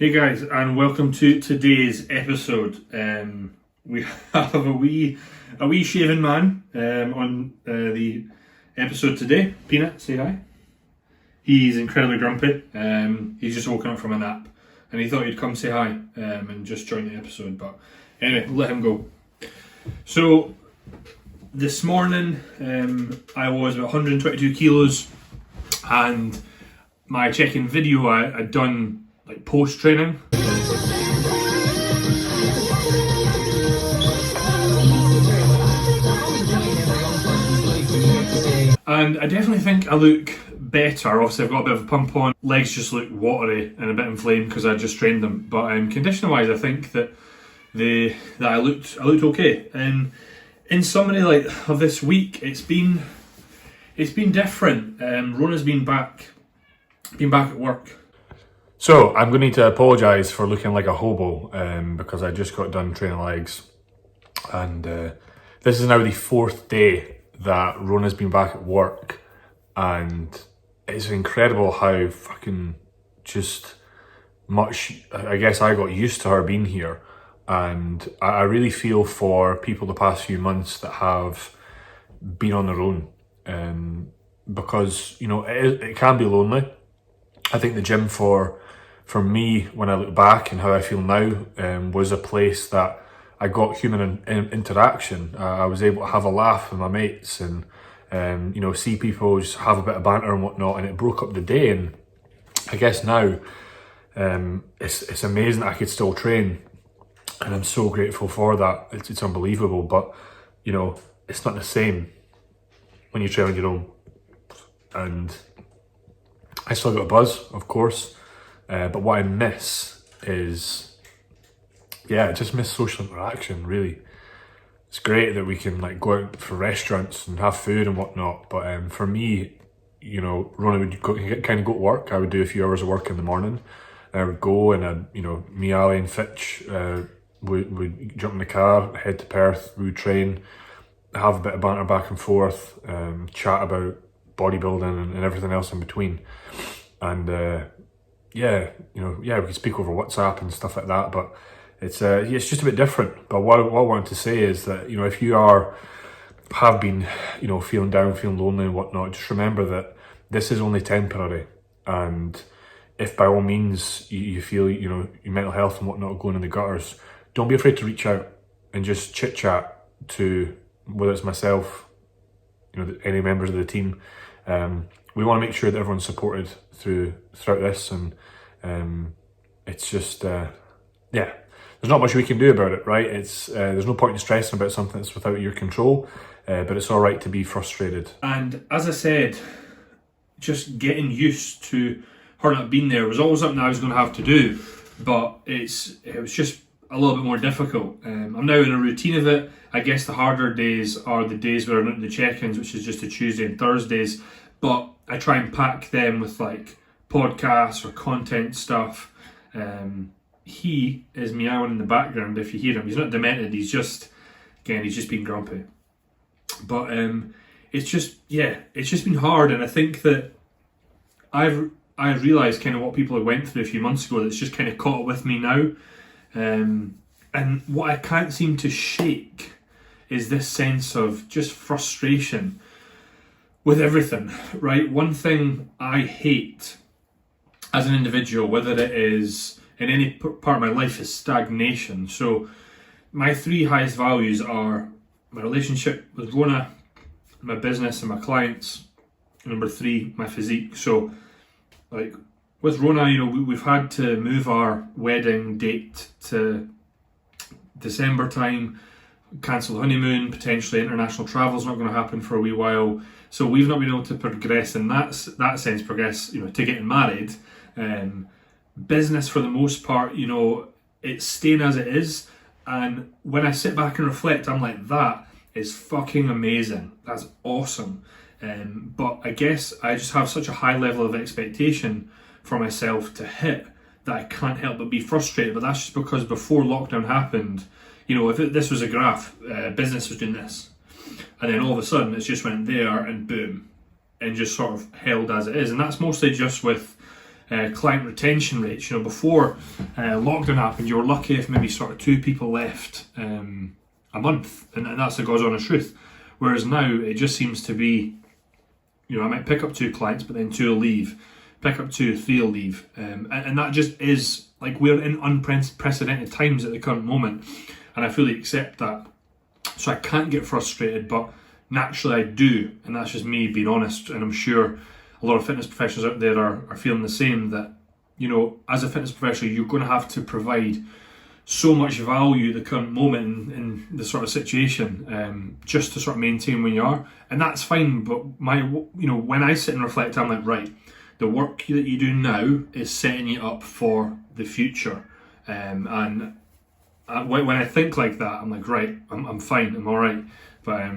Hey guys, and welcome to today's episode. We have a wee shaven man on the episode today. Peanut, say hi. He's incredibly grumpy. He's just woken up from a nap, and he thought he'd come say hi and just join the episode. But anyway, let him go. So this morning, I was about 122 kilos, and my check-in video I'd done like post training. And I definitely think I look better. Obviously I've got a bit of a pump on, legs just look watery and a bit inflamed because I just trained them. But conditioning wise I think that I looked okay. And in summary of this week, it's been different. Rona's been back at work. So I'm going to need to apologise for looking like a hobo because I just got done training legs, and this is now the fourth day that Rona's been back at work, and it's incredible how fucking just much, I guess, I got used to her being here, and I really feel for people the past few months that have been on their own, because it can be lonely. I think the gym for me, when I look back and how I feel now, was a place that I got human interaction. I was able to have a laugh with my mates and see people just have a bit of banter and whatnot, and it broke up the day. And I guess now it's amazing that I could still train, and I'm so grateful for that. It's unbelievable, but it's not the same when you train on your own. And I still got a buzz, of course. But what I miss is, I just miss social interaction, really. It's great that we can go out for restaurants and have food and whatnot, but for me, Rona would go to work. I would do a few hours of work in the morning. I would go and me, Ali and Fitch would jump in the car, head to Perth, we would train, have a bit of banter back and forth, chat about bodybuilding and everything else in between. And we can speak over WhatsApp and stuff like that, but it's just a bit different. But what I wanted to say is that, if you have been, feeling down, feeling lonely and whatnot, just remember that this is only temporary. And if by all means you feel, your mental health and whatnot going in the gutters, don't be afraid to reach out and just chit chat to, whether it's myself, any members of the team. We want to make sure that everyone's supported throughout this, and it's just there's not much we can do about it, right? It's there's no point in stressing about something that's without your control, but it's all right to be frustrated. And as I said, just getting used to her not being there was always something I was going to have to do, but it was just a little bit more difficult. I'm now in a routine of it. I guess the harder days are the days where I'm not in the check-ins, which is just a Tuesday and Thursdays, but I try and pack them with podcasts or content stuff. He is meowing in the background if you hear him. He's not demented, he's just being grumpy. But it's just been hard, and I think that I've realised kind of what people went through a few months ago that's just kind of caught up with me now. And what I can't seem to shake is this sense of just frustration with everything, right? One thing I hate as an individual, whether it is in any part of my life, is stagnation. So my three highest values are my relationship with Rona, my business and my clients, and number three, my physique. So with Rona, we've had to move our wedding date to December time, cancel the honeymoon, potentially international travel's not going to happen for a wee while. So we've not been able to progress in that sense, to getting married. Business for the most part, it's staying as it is. And when I sit back and reflect, I'm like, that is fucking amazing. That's awesome. But I guess I just have such a high level of expectation for myself to hit that I can't help but be frustrated. But that's just because before lockdown happened, if this was a graph, business was doing this, and then all of a sudden it's just went there and boom, and just sort of held as it is. And that's mostly just with client retention rates. You know, before lockdown happened, you were lucky if maybe sort of 2 people left a month, and that's the God's honest truth. Whereas now it just seems to be, you know, I might pick up 2 clients, but then 2 will leave. Pick up 2, 3 will leave, and that just is like, we're in unprecedented times at the current moment, and I fully accept that. So I can't get frustrated, but naturally I do, and that's just me being honest. And I'm sure a lot of fitness professionals out there are feeling the same, that, you know, as a fitness professional, you're going to have to provide so much value at the current moment in the sort of situation, just to sort of maintain where you are, and that's fine. But you know, when I sit and reflect, I'm like, right, the work that you do now is setting you up for the future, and when I think like that, I'm like, right, I'm fine, I'm all right. But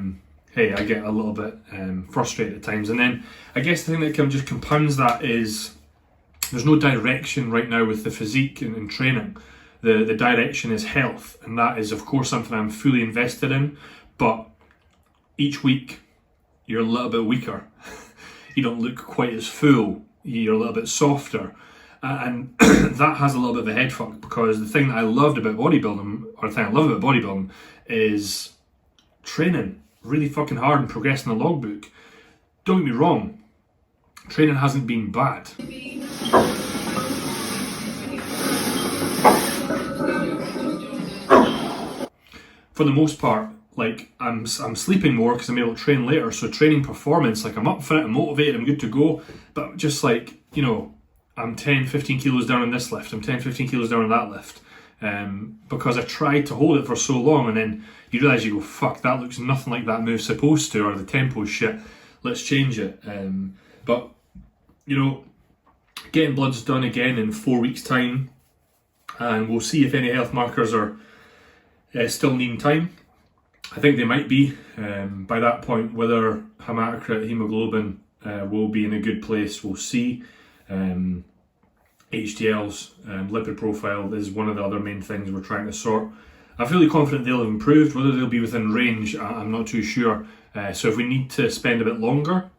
hey, I get a little bit frustrated at times, and then I guess the thing that just compounds that is there's no direction right now with the physique and training. The direction is health, and that is of course something I'm fully invested in, but each week you're a little bit weaker. You don't look quite as full, you're a little bit softer, and that has a little bit of a head fuck, because the thing that I loved about bodybuilding, or the thing I love about bodybuilding, is training really fucking hard and progressing the logbook. Don't get me wrong, training hasn't been bad. For the most part, like, I'm sleeping more because I'm able to train later, so training performance, like, I'm up for it, I'm motivated, I'm good to go, but just like, you know, I'm 10-15 kilos down on this lift, I'm 10-15 kilos down on that lift, because I tried to hold it for so long, and then you realise, you go, fuck, that looks nothing like that move's supposed to, or the tempo's shit, let's change it. But, you know, getting bloods done again in 4 weeks' time, and we'll see if any health markers are still needing time. I think they might be by that point. Whether hematocrit, hemoglobin will be in a good place, we'll see. HDLs, lipid profile is one of the other main things we're trying to sort. I'm fairly confident they'll have improved. Whether they'll be within range, I'm not too sure. So if we need to spend a bit longer,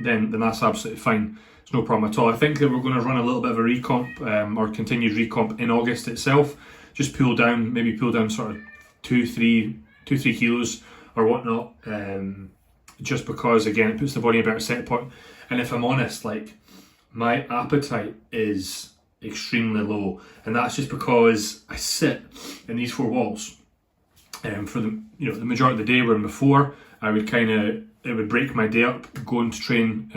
then that's absolutely fine. It's no problem at all. I think that we're going to run a little bit of a recomp, or continued recomp in August itself. Just maybe pull down sort of 2-3 kilos or whatnot, just because, again, it puts the body in a better set point. And if I'm honest, like, my appetite is extremely low, and that's just because I sit in these 4 walls for the majority of the day. Where before I would it would break my day up going to train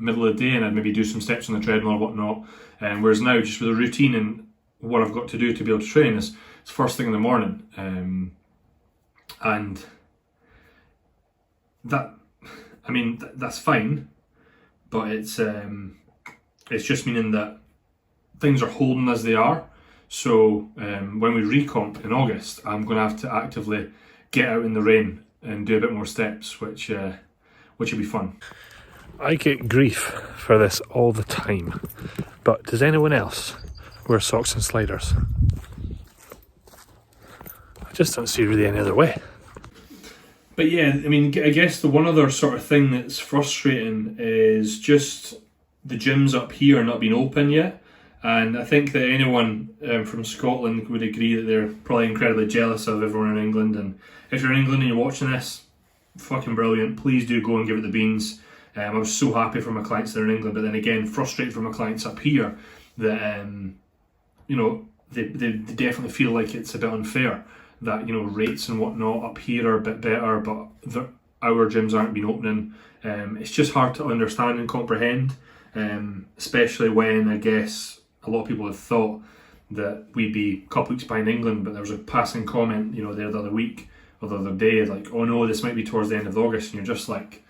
middle of the day, and I'd maybe do some steps on the treadmill or whatnot, whereas now, just with a routine and what I've got to do to be able to train, is it's first thing in the morning, and that, I mean, that's fine, but it's just meaning that things are holding as they are. So when we recomp in August, I'm going to have to actively get out in the rain and do a bit more steps, which will be fun. I get grief for this all the time, but does anyone else wear socks and sliders? I just don't see really any other way. But yeah, I mean, I guess the one other sort of thing that's frustrating is just the gyms up here not being open yet. And I think that anyone from Scotland would agree that they're probably incredibly jealous of everyone in England. And if you're in England and you're watching this, fucking brilliant. Please do go and give it the beans. I was so happy for my clients that are in England, but then again, frustrated for my clients up here that, you know, they definitely feel like it's a bit unfair that, you know, rates and whatnot up here are a bit better, but our gyms aren't been opening. It's just hard to understand and comprehend, especially when, I guess, a lot of people have thought that we'd be a couple weeks behind England, but there was a passing comment, you know, there the other week or the other day, like, oh no, this might be towards the end of August, and you're just like,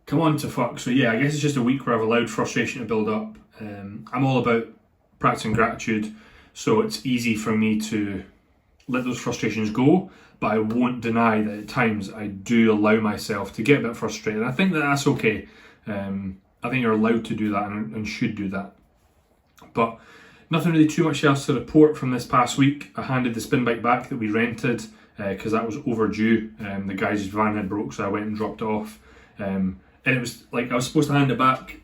come on to fuck. So yeah, I guess it's just a week where I've allowed frustration to build up. I'm all about practicing gratitude, so it's easy for me to let those frustrations go, but I won't deny that at times I do allow myself to get a bit frustrated. I think that that's okay. I think you're allowed to do that and should do that. But nothing really too much else to report from this past week. I handed the spin bike back that we rented because that was overdue. The guy's van had broke, so I went and dropped it off. And it was like, I was supposed to hand it back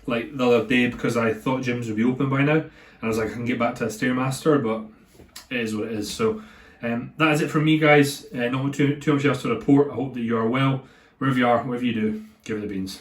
like the other day because I thought gyms would be open by now, and I was like, I can get back to a Stairmaster, but it is what it is. So that is it from me, guys. Not too much else to report. I hope that you are well, wherever you are, whatever you do, give it the beans.